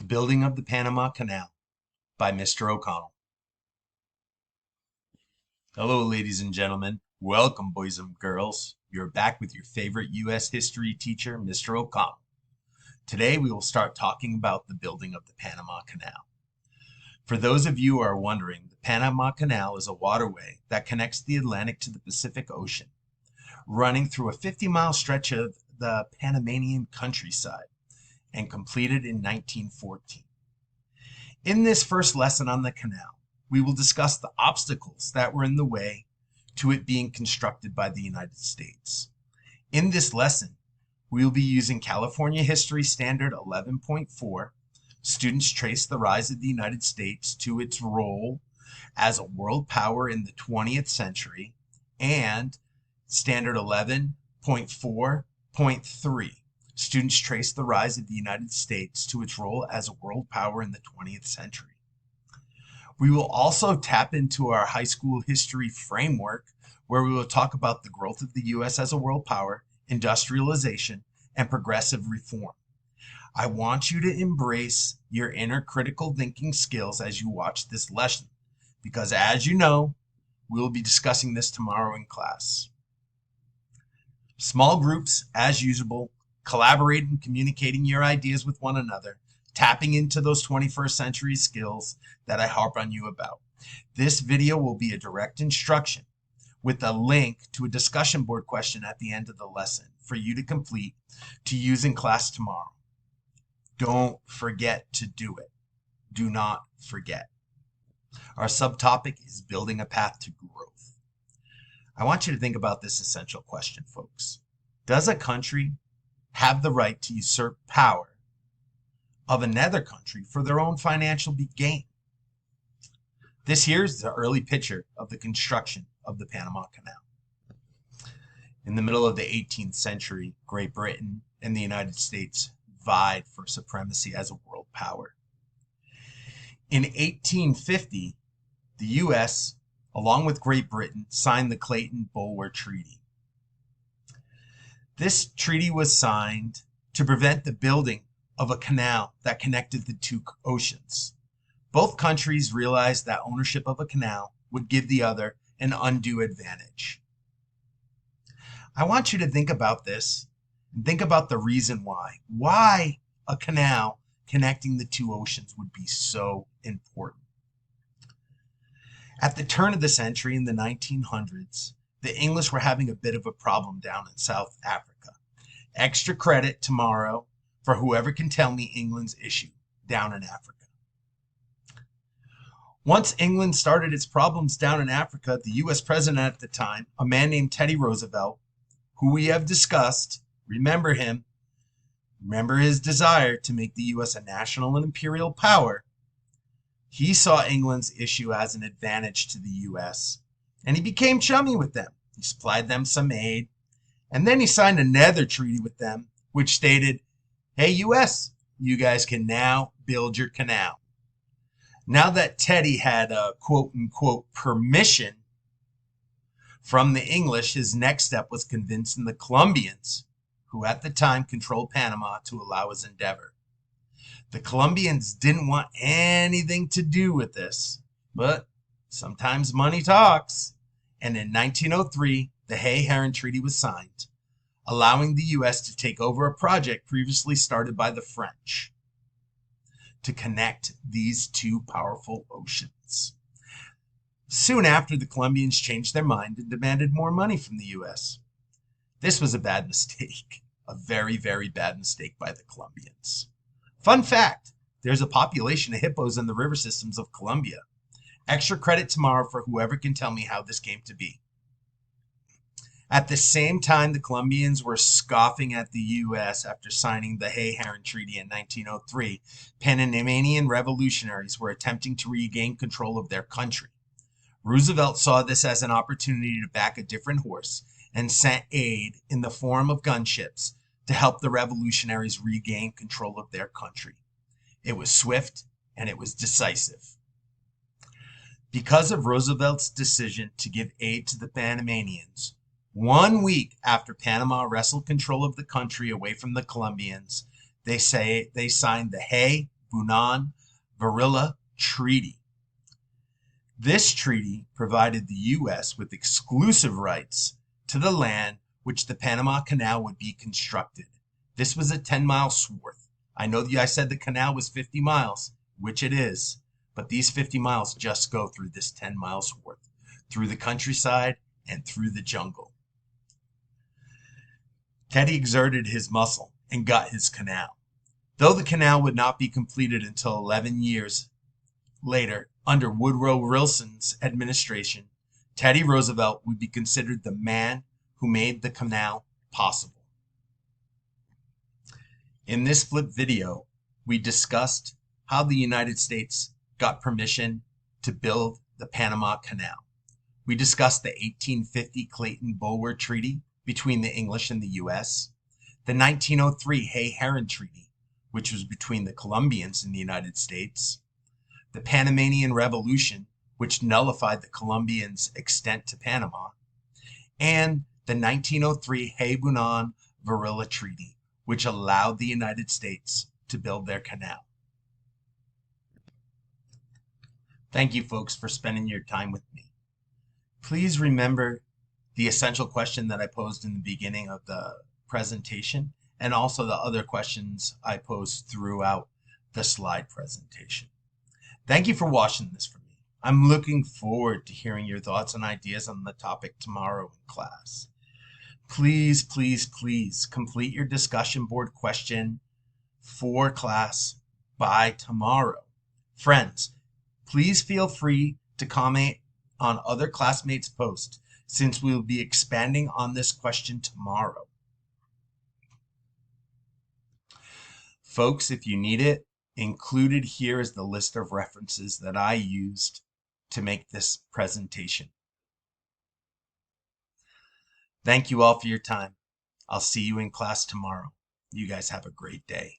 The Building of the Panama Canal by Mr. O'Connell. Hello, ladies and gentlemen. Welcome, boys and girls. You're back with your favorite U.S. history teacher, Mr. O'Connell. Today, we will start talking about the building of the Panama Canal. For those of you who are wondering, the Panama Canal is a waterway that connects the Atlantic to the Pacific Ocean, running through a 50-mile stretch of the Panamanian countryside and completed in 1914. In this first lesson on the canal, we will discuss the obstacles that were in the way to it being constructed by the United States. In this lesson, we will be using California History Standard 11.4. Students trace the rise of the United States to its role as a world power in the 20th century, and Standard 11.4.3. Students trace the rise of the United States to its role as a world power in the 20th century. We will also tap into our high school history framework, where we will talk about the growth of the U.S. as a world power, industrialization, and progressive reform. I want you to embrace your inner critical thinking skills as you watch this lesson, because as you know, we will be discussing this tomorrow in class. Small groups, as usual, collaborating and communicating your ideas with one another, tapping into those 21st century skills that I harp on you about. This video will be a direct instruction with a link to a discussion board question at the end of the lesson for you to complete to use in class tomorrow. Don't forget to do it. Do not forget. Our subtopic is building a path to growth. I want you to think about this essential question, folks. Does a country have the right to usurp power of another country for their own financial gain? This here is the early picture of the construction of the Panama Canal. In the middle of the 18th century, Great Britain and the United States vied for supremacy as a world power. In 1850, the U.S., along with Great Britain, signed the Clayton-Bulwer Treaty. This treaty was signed to prevent the building of a canal that connected the two oceans. Both countries realized that ownership of a canal would give the other an undue advantage. I want you to think about this and think about the reason why. Why a canal connecting the two oceans would be so important. At the turn of the century in the 1900s, the English were having a bit of a problem down in South Africa. Extra credit tomorrow for whoever can tell me England's issue down in Africa. Once England started its problems down in Africa, the U.S. president at the time, a man named Teddy Roosevelt, who we have discussed, remember him, remember his desire to make the U.S. a national and imperial power, he saw England's issue as an advantage to the U.S., and he became chummy with them. He supplied them some aid, and then he signed another treaty with them, which stated, hey, U.S., you guys can now build your canal. Now that Teddy had a quote-unquote permission from the English, his next step was convincing the Colombians, who at the time controlled Panama, to allow his endeavor. The Colombians didn't want anything to do with this, but sometimes money talks, and in 1903, the Hay-Herran Treaty was signed, allowing the U.S. to take over a project previously started by the French to connect these two powerful oceans. Soon after, the Colombians changed their mind and demanded more money from the U.S. This was a bad mistake, a very, very bad mistake by the Colombians. Fun fact, there's a population of hippos in the river systems of Colombia. Extra credit tomorrow for whoever can tell me how this came to be. At the same time, the Colombians were scoffing at the U.S. after signing the Hay-Herran Treaty in 1903. Panamanian revolutionaries were attempting to regain control of their country. Roosevelt saw this as an opportunity to back a different horse and sent aid in the form of gunships to help the revolutionaries regain control of their country. It was swift and it was decisive. Because of Roosevelt's decision to give aid to the Panamanians, 1 week after Panama wrestled control of the country away from the Colombians, they signed the Bounan-Varilla Treaty. This treaty provided the U.S. with exclusive rights to the land which the Panama Canal would be constructed. This was a 10-mile swath. I know that I said the canal was 50 miles, which it is, but these 50 miles just go through this 10-mile swath, through the countryside and through the jungle. Teddy exerted his muscle and got his canal. Though the canal would not be completed until 11 years later, under Woodrow Wilson's administration, Teddy Roosevelt would be considered the man who made the canal possible. In this flip video, we discussed how the United States got permission to build the Panama Canal. We discussed the 1850 Clayton-Bulwer Treaty between the English and the U.S., the 1903 Hay-Herran Treaty, which was between the Colombians and the United States, the Panamanian Revolution, which nullified the Colombians' extent to Panama, and the 1903 Hay-Bounan-Varilla Treaty, which allowed the United States to build their canal. Thank you, folks, for spending your time with me. Please remember the essential question that I posed in the beginning of the presentation, and also the other questions I posed throughout the slide presentation. Thank you for watching this for me. I'm looking forward to hearing your thoughts and ideas on the topic tomorrow in class. Please, please, please complete your discussion board question for class by tomorrow. Friends, please feel free to comment on other classmates' posts, since we will be expanding on this question tomorrow. Folks, if you need it, included here is the list of references that I used to make this presentation. Thank you all for your time. I'll see you in class tomorrow. You guys have a great day.